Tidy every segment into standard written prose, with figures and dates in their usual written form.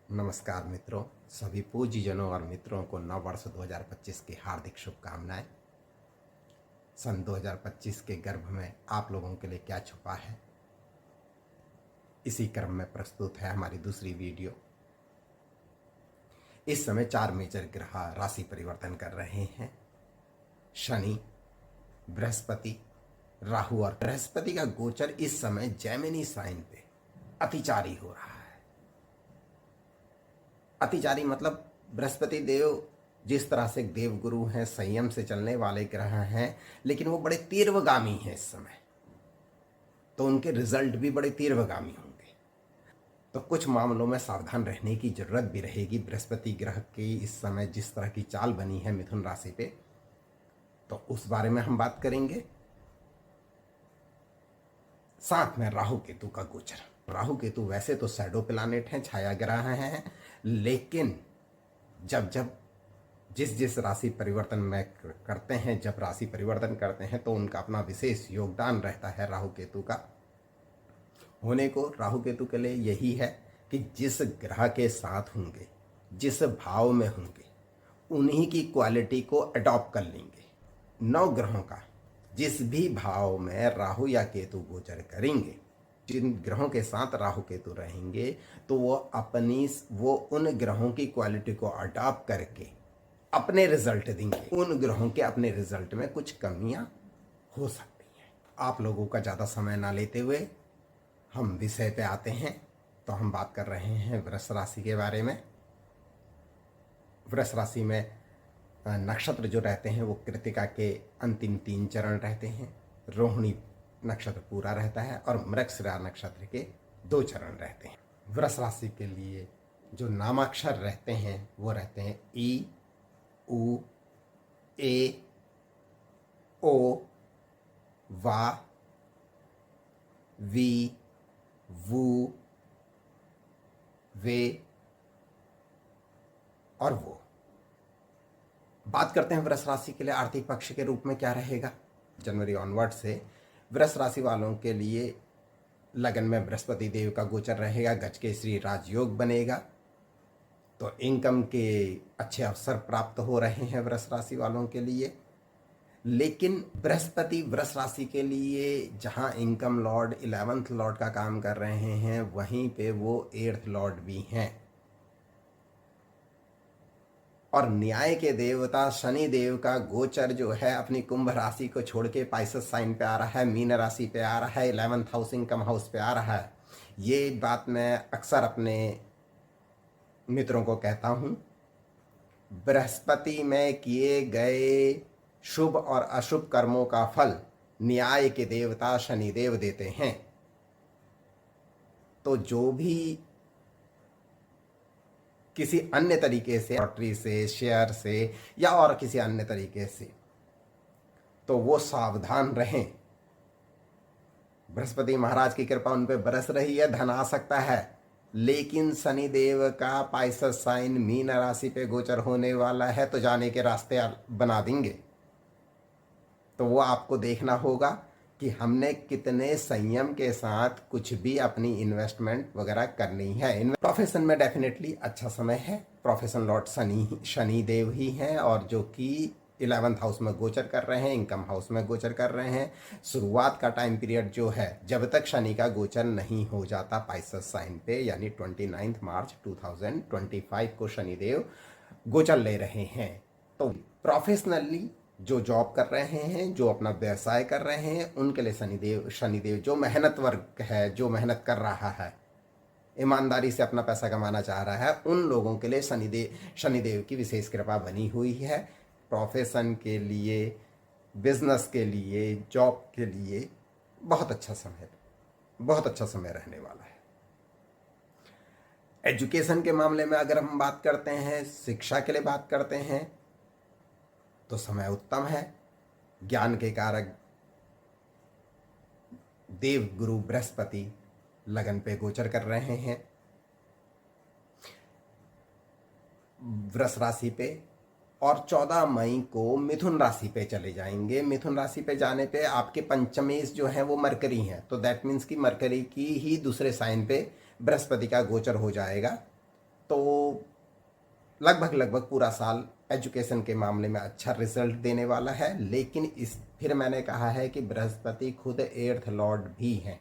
नमस्कार मित्रों, सभी पूज्यजनों और मित्रों को नव वर्ष 2025 की हार्दिक शुभकामनाएं। सन 2025 के गर्भ में आप लोगों के लिए क्या छुपा है, इसी क्रम में प्रस्तुत है हमारी दूसरी वीडियो। इस समय 4 मेजर ग्रह राशि परिवर्तन कर रहे हैं। शनि, बृहस्पति, राहु और बृहस्पति का गोचर इस समय जेमिनी साइन पे अतिचारी हो रहा है। अतिचारी मतलब बृहस्पति देव जिस तरह से देवगुरु हैं, संयम से चलने वाले ग्रह हैं, लेकिन वो बड़े तीव्रगामी हैं इस समय, तो उनके रिजल्ट भी बड़े तीव्रगामी होंगे। तो कुछ मामलों में सावधान रहने की जरूरत भी रहेगी। बृहस्पति ग्रह की इस समय जिस तरह की चाल बनी है मिथुन राशि पे, तो उस बारे में हम बात करेंगे। साथ में राहु केतु का गोचर। राहु केतु वैसे तो शैडो प्लैनेट हैं, छाया ग्रह हैं, लेकिन जब जब जिस राशि परिवर्तन में करते हैं, जब राशि परिवर्तन करते हैं तो उनका अपना विशेष योगदान रहता है राहु केतु का होने को। राहु केतु के लिए यही है कि जिस ग्रह के साथ होंगे, जिस भाव में होंगे, उन्हीं की क्वालिटी को अडॉप्ट कर लेंगे। 9 ग्रहों का जिस भी भाव में राहु या केतु गोचर करेंगे, जिन ग्रहों के साथ राहु केतु रहेंगे, तो वो उन ग्रहों की क्वालिटी को अडॉप्ट करके अपने रिजल्ट देंगे। उन ग्रहों के अपने रिजल्ट में कुछ कमियां हो सकती हैं। आप लोगों का ज़्यादा समय ना लेते हुए हम विषय पे आते हैं। तो हम बात कर रहे हैं वृष राशि के बारे में। वृष राशि में नक्षत्र जो रहते हैं वो कृतिका के अंतिम 3 चरण रहते हैं, रोहिणी नक्षत्र पूरा रहता है और मृगशिरा नक्षत्र के 2 चरण रहते हैं। वृष राशि के लिए जो नामाक्षर रहते हैं वो रहते हैं ई, उ, ए, ओ, वा, वी, वू, वे और वो। बात करते हैं वृष राशि के लिए आर्थिक पक्ष के रूप में क्या रहेगा। जनवरी ऑनवर्ड से वृष राशि वालों के लिए लगन में बृहस्पति देव का गोचर रहेगा, गज के श्री राजयोग बनेगा, तो इनकम के अच्छे अवसर प्राप्त हो रहे हैं वृष राशि वालों के लिए। लेकिन बृहस्पति वृष राशि के लिए जहां इनकम लॉर्ड 11th लॉर्ड का काम कर रहे हैं, वहीं पे वो 8th लॉर्ड भी हैं। और न्याय के देवता शनि देव का गोचर जो है अपनी कुंभ राशि को छोड़ के पाइसेस साइन पे आ रहा है, मीन राशि पे आ रहा है, 11th हाउस इनकम हाउस पे आ रहा है। ये बात मैं अक्सर अपने मित्रों को कहता हूं, बृहस्पति में किए गए शुभ और अशुभ कर्मों का फल न्याय के देवता शनिदेव देते हैं। तो जो भी किसी अन्य तरीके से, लॉटरी से, शेयर से या और किसी अन्य तरीके से, तो वो सावधान रहें। बृहस्पति महाराज की कृपा उन पे बरस रही है, धन आ सकता है, लेकिन शनिदेव का पाइसेस साइन मीन राशि पे गोचर होने वाला है, तो जाने के रास्ते बना देंगे। तो वो आपको देखना होगा कि हमने कितने संयम के साथ कुछ भी अपनी इन्वेस्टमेंट वगैरह करनी है। प्रोफेशन में डेफिनेटली अच्छा समय है। प्रोफेशन लॉर्ड शनि देव ही हैं, और जो कि 11th हाउस में गोचर कर रहे हैं, इनकम हाउस में गोचर कर रहे हैं। शुरुआत का टाइम पीरियड जो है, जब तक शनि का गोचर नहीं हो जाता पाइसेस साइन पे, यानी 29 मार्च 2025 को शनिदेव गोचर ले रहे हैं। तो प्रोफेशनली जो जॉब कर रहे हैं, जो अपना व्यवसाय कर रहे हैं, उनके लिए शनिदेव जो मेहनत वर्ग है, जो मेहनत कर रहा है, ईमानदारी से अपना पैसा कमाना चाह रहा है, उन लोगों के लिए शनिदेव की विशेष कृपा बनी हुई है। प्रोफेशन के लिए, बिजनेस के लिए, जॉब के लिए बहुत अच्छा समय रहने वाला है। एजुकेशन के मामले में अगर हम बात करते हैं, शिक्षा के लिए बात करते हैं, तो समय उत्तम है। ज्ञान के कारक देव गुरु बृहस्पति लगन पे गोचर कर रहे हैं वृष राशि पे, और 14 मई को मिथुन राशि पे चले जाएंगे। मिथुन राशि पे जाने पे आपके पंचमेश जो है वो मरकरी हैं, तो दैट मीन्स कि मरकरी की ही दूसरे साइन पे बृहस्पति का गोचर हो जाएगा। तो लगभग लगभग पूरा साल एजुकेशन के मामले में अच्छा रिजल्ट देने वाला है। लेकिन इस फिर मैंने कहा है कि बृहस्पति खुद 8th लॉर्ड भी हैं।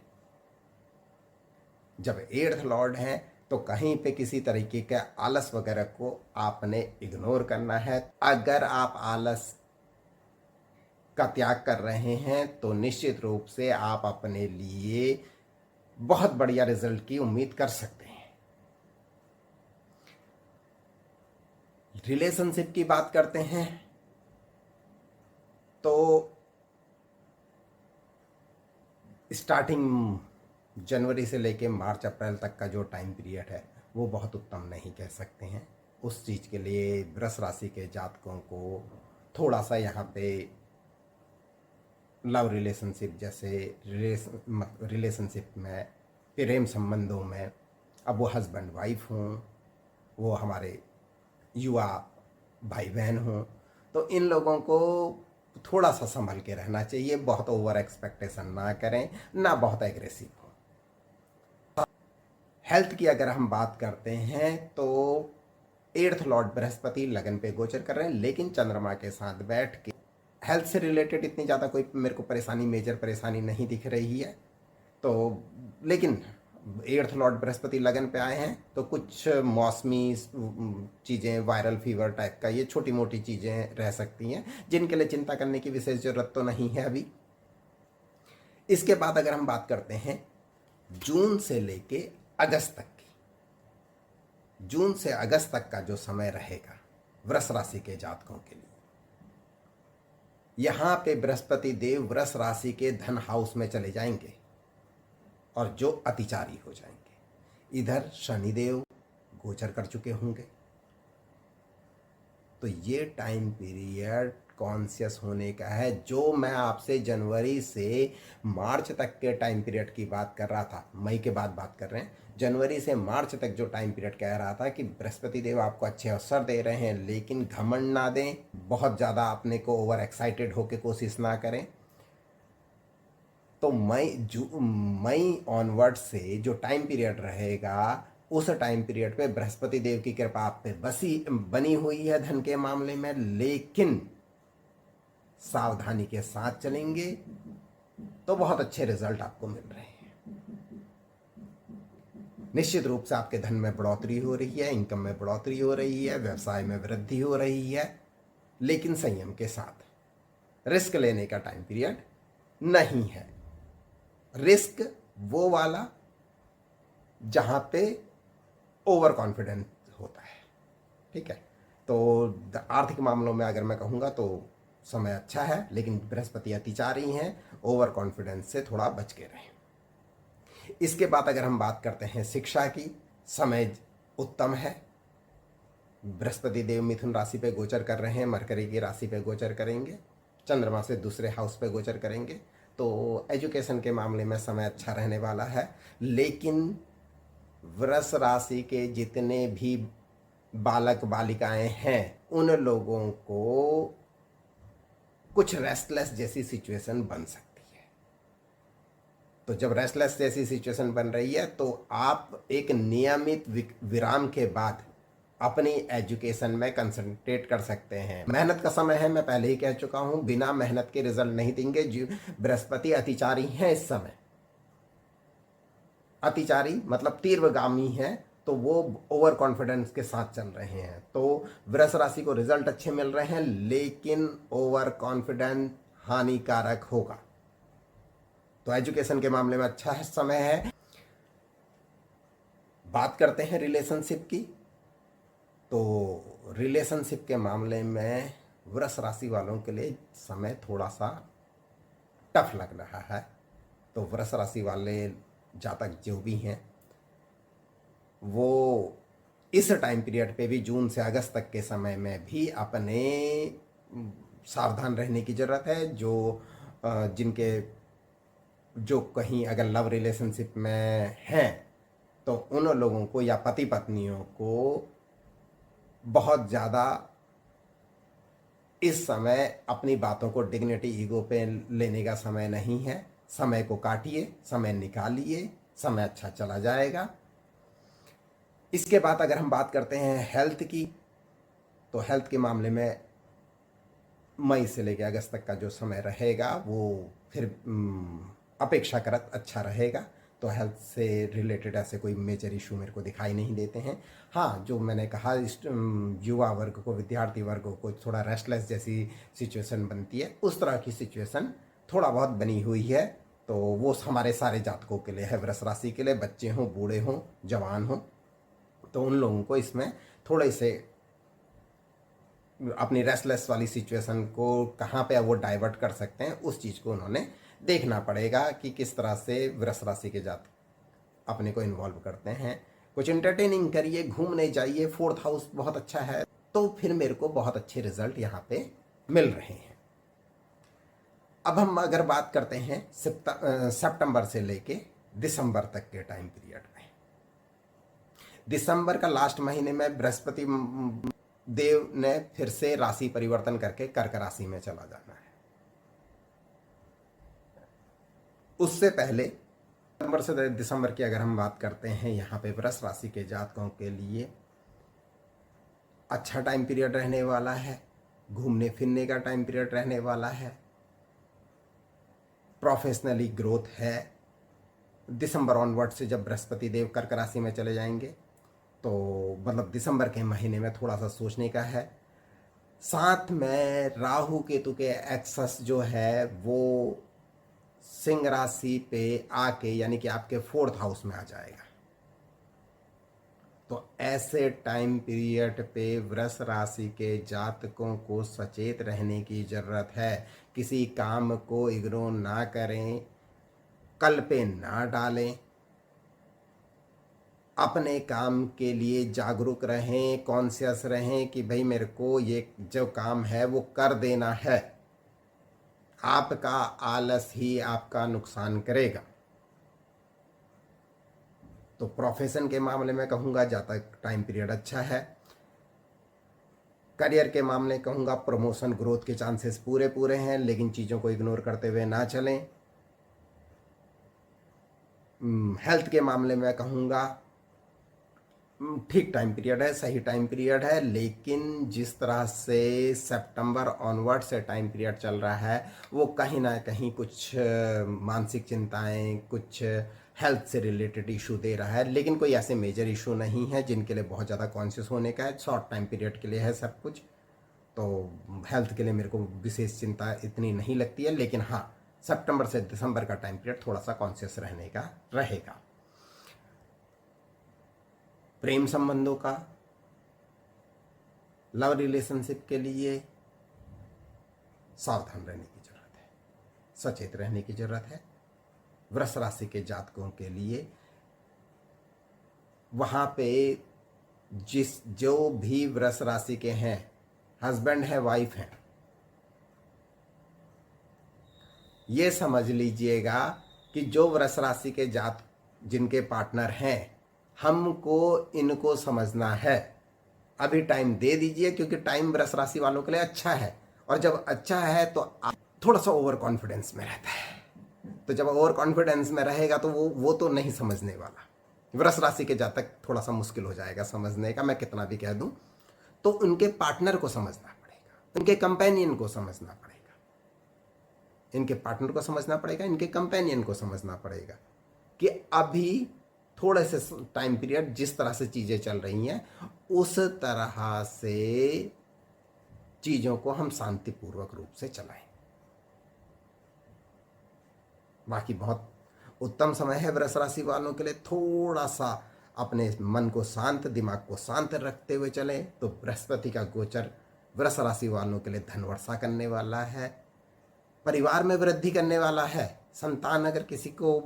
जब 8th लॉर्ड हैं तो कहीं पे किसी तरीके के आलस वगैरह को आपने इग्नोर करना है। अगर आप आलस का त्याग कर रहे हैं तो निश्चित रूप से आप अपने लिए बहुत बढ़िया रिजल्ट की उम्मीद कर सकते हैं। रिलेशनशिप की बात करते हैं तो स्टार्टिंग जनवरी से लेके मार्च अप्रैल तक का जो टाइम पीरियड है वो बहुत उत्तम नहीं कह सकते हैं। उस चीज़ के लिए वृष राशि के जातकों को थोड़ा सा यहाँ पे लव रिलेशनशिप जैसे रिलेशनशिप में, प्रेम संबंधों में, अब वो हस्बैंड वाइफ हों, वो हमारे युवा भाई बहन हों, तो इन लोगों को थोड़ा सा संभल के रहना चाहिए। बहुत ओवर एक्सपेक्टेशन ना करें, ना बहुत एग्रेसिव हो। हेल्थ की अगर हम बात करते हैं तो 8th लॉर्ड बृहस्पति लगन पे गोचर कर रहे हैं, लेकिन चंद्रमा के साथ बैठ के हेल्थ से रिलेटेड इतनी ज़्यादा कोई मेरे को परेशानी, मेजर परेशानी नहीं दिख रही है। तो लेकिन 8th लॉर्ड बृहस्पति लगन पे आए हैं तो कुछ मौसमी चीज़ें, वायरल फीवर टाइप का, ये छोटी मोटी चीज़ें रह सकती हैं जिनके लिए चिंता करने की विशेष ज़रूरत तो नहीं है अभी। इसके बाद अगर हम बात करते हैं जून से लेके अगस्त तक की, जून से अगस्त तक का जो समय रहेगा वृष राशि के जातकों के लिए, यहाँ पे बृहस्पति देव वृष राशि के धन हाउस में चले जाएंगे और जो अतिचारी हो जाएंगे। इधर शनिदेव गोचर कर चुके होंगे। तो ये टाइम पीरियड कॉन्शियस होने का है। जो मैं आपसे जनवरी से मार्च तक के टाइम पीरियड की बात कर रहा था, मई के बाद बात कर रहे हैं, जनवरी से मार्च तक जो टाइम पीरियड कह रहा था कि बृहस्पति देव आपको अच्छे अवसर दे रहे हैं, लेकिन घमंड ना दें, बहुत ज़्यादा अपने को ओवर एक्साइटेड होकर कोशिश ना करें। तो मई ऑनवर्ड से जो टाइम पीरियड रहेगा, उस टाइम पीरियड पे बृहस्पति देव की कृपा आप पे बनी हुई है धन के मामले में, लेकिन सावधानी के साथ चलेंगे तो बहुत अच्छे रिजल्ट आपको मिल रहे हैं। निश्चित रूप से आपके धन में बढ़ोतरी हो रही है, इनकम में बढ़ोतरी हो रही है, व्यवसाय में वृद्धि हो रही है, लेकिन संयम के साथ। रिस्क लेने का टाइम पीरियड नहीं है। रिस्क वो वाला जहां पे ओवर कॉन्फिडेंस होता है, ठीक है। तो आर्थिक मामलों में अगर मैं कहूँगा तो समय अच्छा है, लेकिन बृहस्पति अतिचारी हैं, ओवर कॉन्फिडेंस से थोड़ा बच के रहें। इसके बाद अगर हम बात करते हैं शिक्षा की, समय उत्तम है। बृहस्पति देव मिथुन राशि पे गोचर कर रहे हैं, मरकरी की राशि पे गोचर करेंगे, चंद्रमा से दूसरे हाउस पे गोचर करेंगे, तो एजुकेशन के मामले में समय अच्छा रहने वाला है। लेकिन वृष राशि के जितने भी बालक बालिकाएं हैं, उन लोगों को कुछ रेस्टलेस जैसी सिचुएशन बन सकती है। तो जब रेस्टलेस जैसी सिचुएशन बन रही है तो आप एक नियमित विराम के बाद अपनी एजुकेशन में कंसंट्रेट कर सकते हैं। मेहनत का समय है, मैं पहले ही कह चुका हूं, बिना मेहनत के रिजल्ट नहीं देंगे। बृहस्पति अतिचारी हैं इस समय। अतिचारी मतलब तीव्रगामी है, तो वो ओवर कॉन्फिडेंस के साथ चल रहे हैं। तो वृष राशि को रिजल्ट अच्छे मिल रहे हैं, लेकिन ओवर कॉन्फिडेंस हानिकारक होगा। तो एजुकेशन के मामले में अच्छा समय है। बात करते हैं रिलेशनशिप की, तो रिलेशनशिप के मामले में वृष राशि वालों के लिए समय थोड़ा सा टफ लग रहा है। तो वृष राशि वाले जातक जो भी हैं वो इस टाइम पीरियड पे भी, जून से अगस्त तक के समय में भी अपने सावधान रहने की ज़रूरत है। जो कहीं अगर लव रिलेशनशिप में हैं तो उन लोगों को या पति पत्नियों को बहुत ज़्यादा इस समय अपनी बातों को डिग्निटी, ईगो पे लेने का समय नहीं है। समय को काटिए, समय निकालिए, समय अच्छा चला जाएगा। इसके बाद अगर हम बात करते हैं हेल्थ की, तो हेल्थ के मामले में मई से लेकर अगस्त तक का जो समय रहेगा वो फिर अपेक्षाकृत अच्छा रहेगा। तो हेल्थ से रिलेटेड ऐसे कोई मेजर इशू मेरे को दिखाई नहीं देते हैं। हाँ, जो मैंने कहा युवा वर्ग को, विद्यार्थी वर्ग को थोड़ा रेस्टलेस जैसी सिचुएशन बनती है, उस तरह की सिचुएशन थोड़ा बहुत बनी हुई है। तो वो हमारे सारे जातकों के लिए है, वृष राशि के लिए, बच्चे हों, बूढ़े हों, जवान हों, तो उन लोगों को इसमें थोड़े से अपनी रेस्टलेस वाली सिचुएशन को कहाँ पे वो डाइवर्ट कर सकते हैं, उस चीज़ को उन्होंने देखना पड़ेगा कि किस तरह से वृष राशि के जातक अपने को इन्वॉल्व करते हैं। कुछ एंटरटेनिंग करिए, घूमने जाइए, 4th हाउस बहुत अच्छा है, तो फिर मेरे को बहुत अच्छे रिजल्ट यहाँ पे मिल रहे हैं। अब हम अगर बात करते हैं सितंबर से लेके दिसंबर तक के टाइम पीरियड में, दिसंबर का लास्ट महीने में बृहस्पति देव ने फिर से राशि परिवर्तन करके कर्क राशि में चला जाना है। उससे पहले नवंबर से दिसंबर की अगर हम बात करते हैं, यहाँ पे वृष राशि के जातकों के लिए अच्छा टाइम पीरियड रहने वाला है, घूमने फिरने का टाइम पीरियड रहने वाला है, प्रोफेशनली ग्रोथ है। दिसंबर ऑनवर्ड से जब बृहस्पति देव कर्क राशि में चले जाएंगे, तो मतलब दिसंबर के महीने में थोड़ा सा सोचने का है। साथ में राहु केतु के एक्सेस जो है वो सिंह राशि पे आके, यानी कि आपके 4th हाउस में आ जाएगा। तो ऐसे टाइम पीरियड पे वृष राशि के जातकों को सचेत रहने की जरूरत है। किसी काम को इग्नोर ना करें, कल पे ना डालें, अपने काम के लिए जागरूक रहें, कॉन्शियस रहें कि भाई मेरे को ये जो काम है वो कर देना है। आपका आलस ही आपका नुकसान करेगा। तो प्रोफेशन के मामले में कहूँगा ज़्यादा टाइम पीरियड अच्छा है। करियर के मामले कहूँगा प्रमोशन ग्रोथ के चांसेस पूरे पूरे हैं, लेकिन चीज़ों को इग्नोर करते हुए ना चलें। हेल्थ के मामले में कहूँगा ठीक टाइम पीरियड है, सही टाइम पीरियड है, लेकिन जिस तरह से सितंबर ऑनवर्ड से टाइम पीरियड चल रहा है वो कहीं ना कहीं कुछ मानसिक चिंताएं, कुछ हेल्थ से रिलेटेड इशू दे रहा है। लेकिन कोई ऐसे मेजर इशू नहीं है जिनके लिए बहुत ज़्यादा कॉन्शियस होने का है। शॉर्ट टाइम पीरियड के लिए है सब कुछ, तो हेल्थ के लिए मेरे को विशेष चिंता इतनी नहीं लगती है। लेकिन हाँ, सितंबर से दिसंबर का टाइम पीरियड थोड़ा सा कॉन्शियस रहने का रहेगा। प्रेम संबंधों का, लव रिलेशनशिप के लिए सावधान रहने की जरूरत है, सचेत रहने की जरूरत है। वृष राशि के जातकों के लिए वहां पे जो भी वृष राशि के हैं, हस्बैंड है, वाइफ है, ये समझ लीजिएगा कि जो वृष राशि के जिनके पार्टनर हैं, हमको इनको समझना है। अभी टाइम दे दीजिए, क्योंकि टाइम वृष राशि वालों के लिए अच्छा है। और जब अच्छा है तो थोड़ा सा ओवर कॉन्फिडेंस में रहता है। तो जब ओवर कॉन्फिडेंस में रहेगा तो वो तो नहीं समझने वाला। वृष राशि के जातक थोड़ा सा मुश्किल हो जाएगा समझने का, मैं कितना भी कह दूं। तो उनके पार्टनर को समझना पड़ेगा, उनके कंपेनियन को समझना पड़ेगा, इनके पार्टनर को समझना पड़ेगा, इनके कंपेनियन को समझना पड़ेगा कि अभी थोड़े से टाइम पीरियड जिस तरह से चीज़ें चल रही हैं उस तरह से चीज़ों को हम शांतिपूर्वक रूप से चलाएं। बाकी बहुत उत्तम समय है वृष राशि वालों के लिए। थोड़ा सा अपने मन को शांत, दिमाग को शांत रखते हुए चलें तो बृहस्पति का गोचर वृष राशि वालों के लिए धन वर्षा करने वाला है, परिवार में वृद्धि करने वाला है। संतान अगर किसी को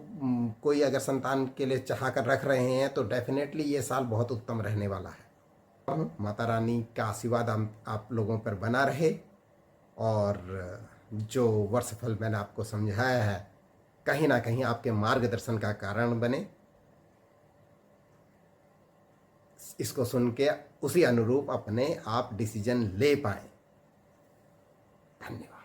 कोई अगर संतान के लिए चाह कर रख रहे हैं तो डेफिनेटली ये साल बहुत उत्तम रहने वाला है। माता रानी का आशीर्वाद आप लोगों पर बना रहे और जो वर्षफल मैंने आपको समझाया है कहीं ना कहीं आपके मार्गदर्शन का कारण बने। इसको सुन के उसी अनुरूप अपने आप डिसीजन ले पाए। धन्यवाद।